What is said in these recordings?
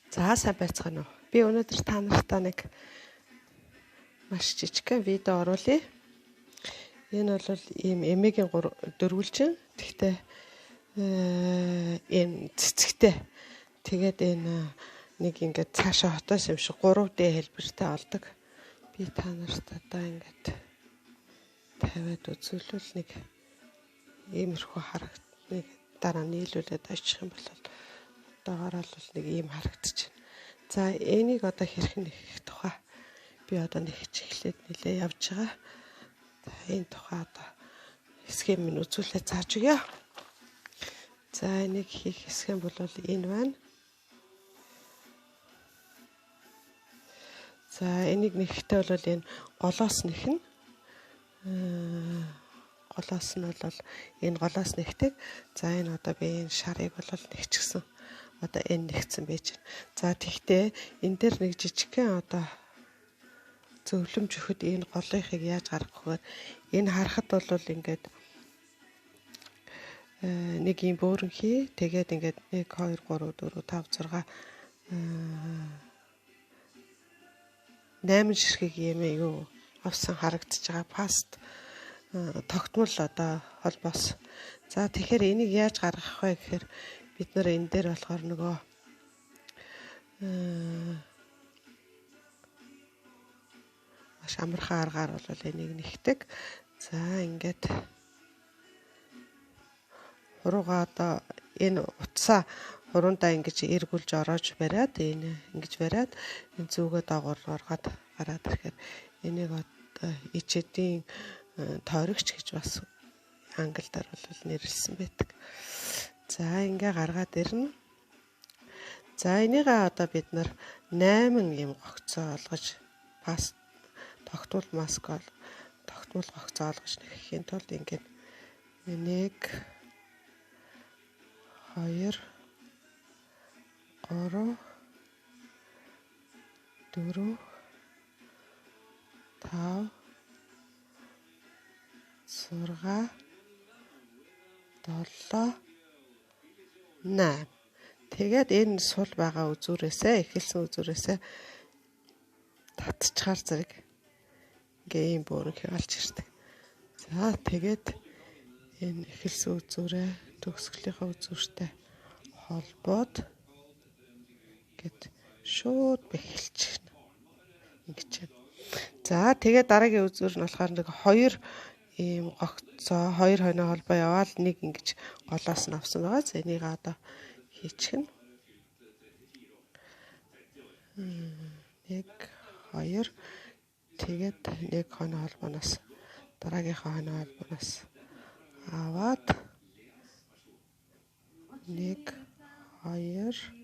За сайн байцгаана уу. Би өнөөдөр та нартай нэг маш жижигхэн видео оруулъя. Энэ бол ийм эмээгийн дөрвөлжин. Тэгтээ энэ цэцэгтэй. Тэгээд энэ нэг ингээд цаашаа хотоос юм шиг 3D хэлбэртэй олдог. Би та нарт одоо ингээд тавиад үзүүлвэл нэг иймэрхүү харагдана. Дараа нийлүүлээд очих юм бол одоогоор л нэг ийм харагдаж байна. За энийг одоо хэрхэн нэхэх тухай би одоо нэхэж эхлээд нэлээ явж байгаа. За энэ тухай одоо схем минь үзүүлээд зааж өгье. За энийг хийх схем бол энэ байна. За энийг нэхэхдээ бол энэ голоос нэхнэ. Голоос нь бол энэ голоос нэгдэг. За энэ одоо би энэ шарыг бол нэгчихсэн. Одоо энэ нэгцэн байж байна. За тэгтээ энэ дээр нэг жижигхэн одоо зөвлөмж өгөхөд энэ голынхыг яаж гаргах вэ? Энэ харахад бол ингээд нэг юм бөөрөнхий тэгээд ингээд 1 2 3 4 5 6 8 ширхэг юм юу авсан харагдаж байгаа паст тогтмол одоо холбоос. За тэгэхээр энийг яаж гаргах вэ гэхээр бид нэр энэ дээр болохоор нөгөө маш амархан аргаар бол энийг нэгдэг. За ингээд хуруугаа одоо энэ утсаа хурундаа ингэж эргүүлж ороож бариад энэ ингэж бариад энэ зүгөө доогуур оргаад гараад ирэхээр энийг одоо ичээдийн тойрогч гэж бас англиар бол нэрлсэн байдаг. За ингээ гаргаад ирнэ. За энийгээ одоо бид нар 8 юм гогцоо олгож паст тогтмол маскол тогтмол гогцоо олгож нэхэхийн тулд ингээд 1 2 3 4 5 6 7 8. Тэгээд энэ сул байгаа үзүүрээсээ эхэлсэн үзүүрээсээ татчихаар зэрэг ингээ ийм бөөрөнхий олж ирдэг. За тэгээд энэ эхэлсэн үзүүрээ төгсгөлийнхаа үзүүртэй холбоод гэд шууд бэхэлж байна. Ингэж байна. За тэгээд дараагийн үзүүр нь болохоор нэг 2 ийм гогцоо 2 хоноо холбоо яваал нэг ингэж голоос нь авсан байгаа. За энийг одоо хийчихнэ. 1 2 тэгээд нэг хоноо холбооноос дараагийнхаа хоноо холбооноос аваад 1 2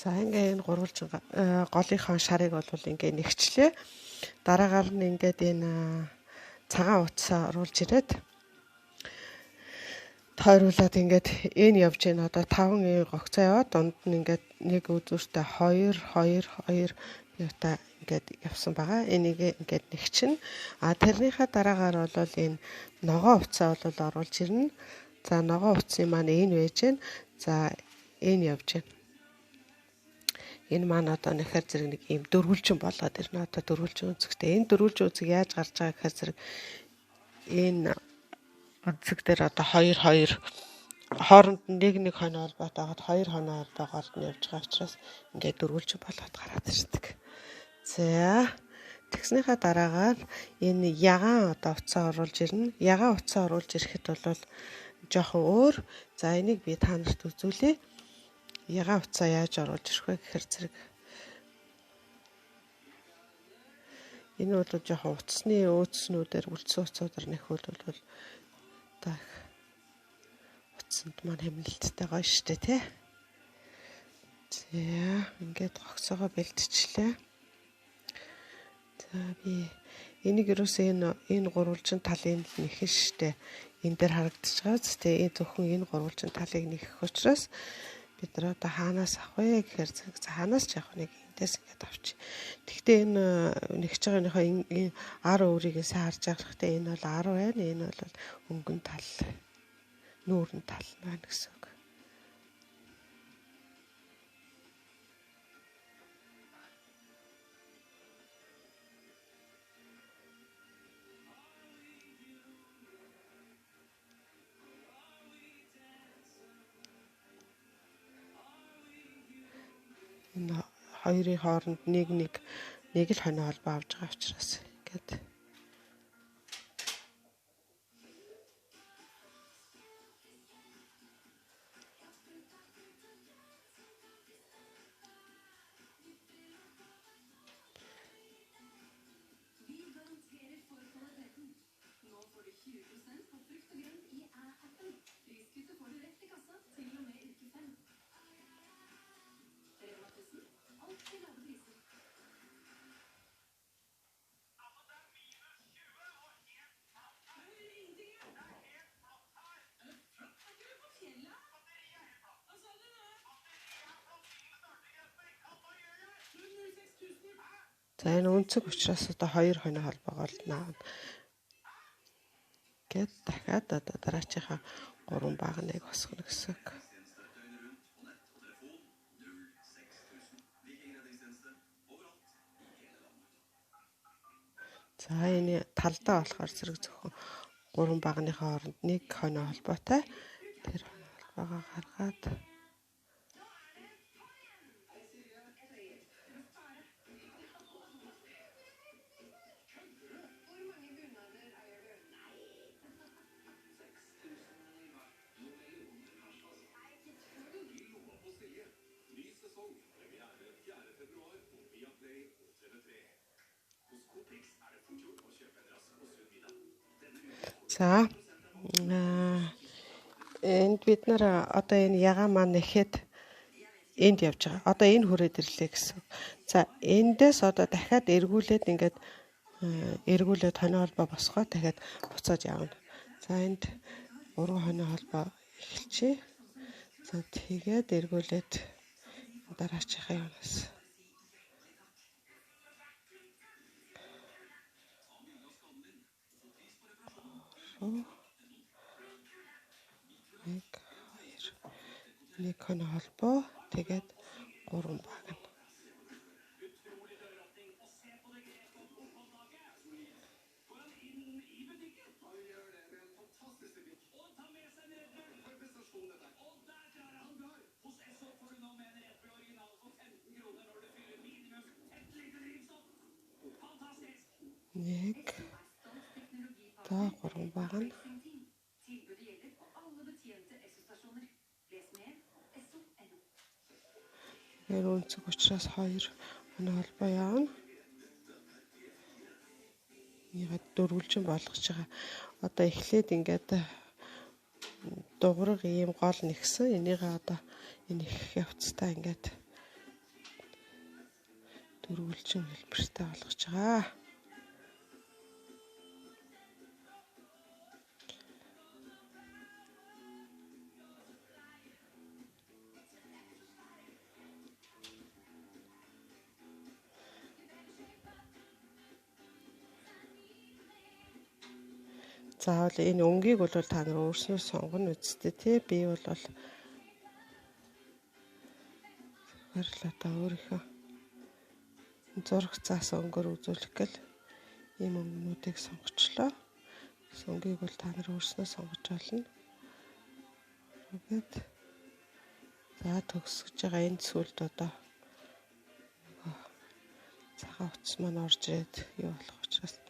За ингээ энэ гурвалжин голынхаа шарыг бол ингээ нэгчлээ. Дараагаар нь ингээд энэ цагаан утсаа оруулж ирээд тойруулаад ингээд энэ явж гин одоо 5 гогцоо яваад дунд нь ингээд нэг үзүүртэй 2 2 2 юутай ингээд явсан байгаа. Энийг ингээд нэгчин. А тэрнийхээ дараагаар бол энэ ногоо утсаа бол оруулж ирнэ. За ногоо утсын маань энэ байж гин. За энэ явж гин. Энэ маань одоо нэхэр зэрэг нэг ийм дөрвөлжин болоод ирнэ. Одоо дөрвөлжин үзэгтэй. Энэ дөрвөлжин үзэг яаж гарч байгаа гэхээр зэрэг энэ үзэг дээр одоо 2 2 хооронд нэг хоноо холбоотойгоор 2 хоноо холбоогоор нь явж байгаа учраас ингээд дөрвөлжин болоод гараад ирдэг. За тэгснийхаа дараагаар энэ ягаан одоо утсаа оруулж ирнэ. Ягаан утсаа оруулж ирэхэд бол жоохон өөр. За энийг би та нарт үзүүлье. Ягаан утсаа яаж оруулж ирэх вэ гэхээр зэрэг Энэ бол жоохон утасны өөцснүүдээр үлдсэн утсуудаар нэхвэл одоо утсанд маань хэмнэлттэй гоё штэ тий. За ингээд гогцоогоо бэлтжлээ. За би энийг ерөөсөө энэ гурвалжин талын нэхэн штэ. Энэ дээр харагдаж байгаа. Тэгээ энэ зөвхөн энэ гурвалжин талыг нэхэх учраас бид нар одоо хаанаас авах вэ гэхээр хаанаас ч явах нэг эндээс ингээд авчих. Гэхдээ энэ нэгж байгааныхаа энэ ар өөрийгөө сайн харж байгахтай энэ бол ар байна. Энэ бол өнгөн тал, нүүрэн тал байна гэсэн үг. Энэ хоёрын хооронд нэг л хонио холбоо авж байгаа учраас ингээд за энэ өнцөг учраас одоо хоёр хонио холбоогоо л наавна. Гэт дахиад одоо дараачихаа 3 багныг босгоно гэсэн үг. За энэ талдаа болохоор зэрэг зөвхөн 3 багныхаа хооронд нэг хонио холбоотой. Тэр хонио холбоогоо гаргаад за энд бид нар одоо энэ ягаан маань нэхэд энд явж байгаа. Одоо энэ хүрээд ирлээ гэсэн. За эндээс одоо дахиад эргүүлээд ингээд эргүүлээд хонио холбоо босгоод дахиад буцаад явна. За энд 3 хонио холбоо эхэлчихье. За тэгээд эргүүлээд дараачихаа явнаас. Нэг хонио холбоо тэгээд 3 баг. Нэг та 3 баг нь энэ өнцөг учраас 2 хонио холбоо явна. Нэгэд дөрвөлжин болгож байгаа. Одоо эхлээд ингээд дуграг ийм гол нэгсэн. Энийгээ одоо энэ их явцтай ингээд дөрвөлжин хэлбэртэй болгож байгаа. Заавал энэ өнгийг бол та нар өөрснөө сонгоно үсттэй тий. Би бол зөвхөн л одоо өөрийнхөө зураг заасан өнгөөр үзүүлэх гэл ийм өнгөнүүдийг сонгочлоо. Өнгийг бол та нар өөрснөө сонгож болно. Тэгээд за төгсөж байгаа энэ сүлд одоо цагаан утас маань орж ирээд юу болох учраас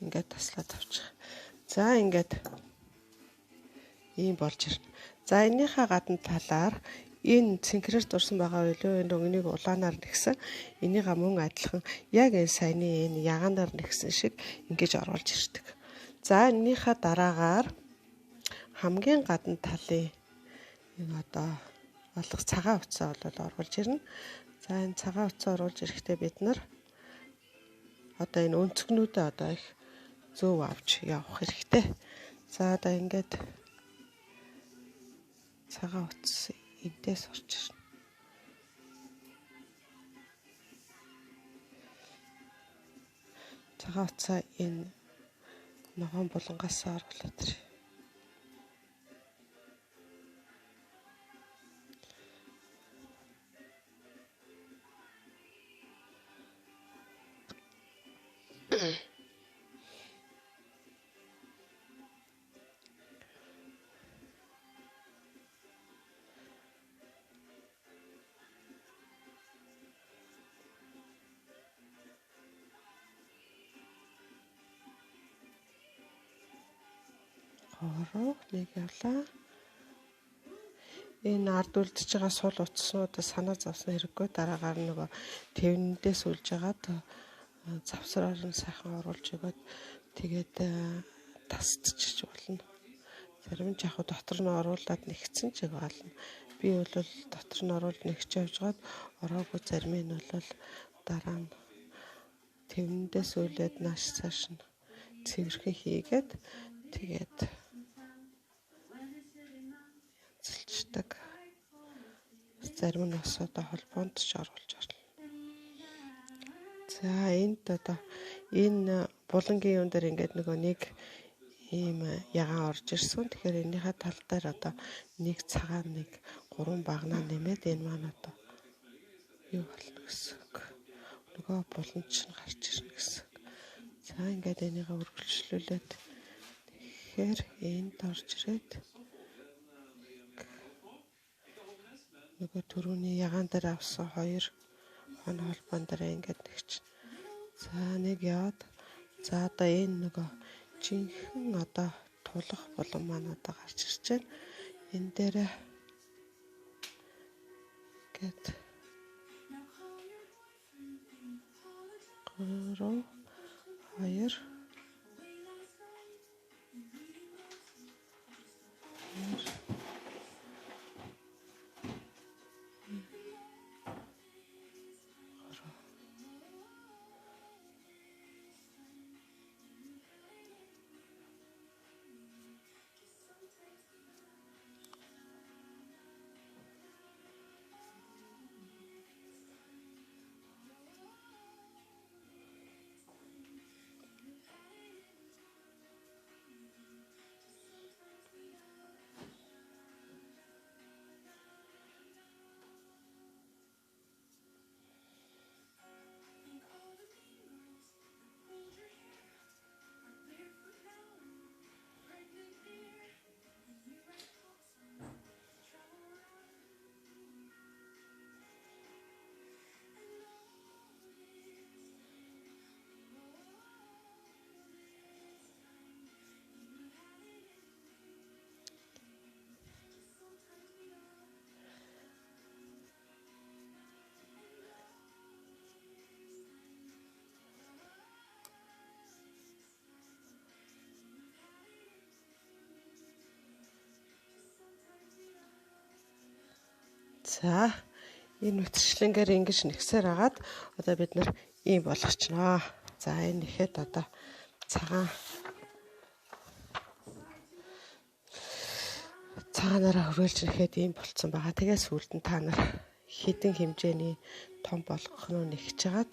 ингээд таслаад авчих. За ингээд ийм болж ирнэ. За энийхээ гадна талаар энэ цэнхрээр дурсан байгаа билүү? Энэ өнгөнийг улаанаар нэгсэн. Энийг мөн адилхан яг энэ саяны энэ ягаанаар нэгсэн шиг ингэж оруулж ирдэг. За энэнийхээ дараагаар хамгийн гадна талын энэ одоо болох цагаан утсаа бол оруулж ирнэ. За энэ цагаан утсаа оруулж ирэхдээ бид нар одоо энэ өнцгнүүдээ одоо их зөв авч явах хэрэгтэй. За одоо ингээд цагаан утас эндээс орж ирнэ. Цагаан утсаа энэ ногоон булангаас оруулаад ирээ. Ороо нэг явлаа. Энэ ард үлдэж байгаа сул утаснуудаа санаа зовсон хэрэггүй дараагаар нөгөө тэвнэндээ сүлж агаад завсраар нь сайхан оруулж өгөөд тэгээд тасдчих болно. Зарим нь яг дотор нь оруулаад нэгцэн ч болно. Би бол дотор нь оруулж нэгч явж гад ороогүй зарим нь бол дараа нь тэвнэндээ сүлээд нааш цааш нь цэвэрхэн хийгээд тэгээд янзлцдаг. Зарим нь бас одоо холбоонд ч оруулж орно. За энд одоо энэ булангийн юм дээр ингээд нөгөө нэг ийм ягаан орж ирсэн. Тэгэхээр энийхээ тал дээр одоо нэг цагаан нэг 3 багнаа нэмээд энэ маань одоо юу болно гэсэн үг. Нөгөө буланд ч гарч ирнэ гэсэн. За ингээд энийгээ үргэлжлүүлээд тэгэхээр энд орж ирээд нөгөө түрүүний ягаан дээр авсан 2 хон холбоон дээр ингээд нэгч. За нэг яваад за одоо энэ нөгөө жинхэнэ одоо тулах булан маань одоо гарч ирж байна. Энэ дээр гээд 3 2 За энэ мэтчлэнгээр ингэж нэгсээр агаад одоо бид нар ийм болгочноо. За энэ нэхэд одоо цагаанаараа хөргөлж нэхэд ийм болцсон байгаа. Тэгээ сүүлд нь та нар хідэн хэмжээний том болгох нь нэгж агаад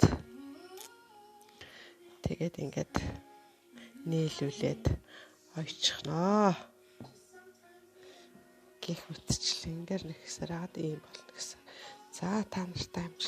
тэгээд ингээд нийлүүлээд ойчихноо. Гэх мэтчлэнгээр нэгсээр агаад ийм болно гэсэн. За та нартай амжилт.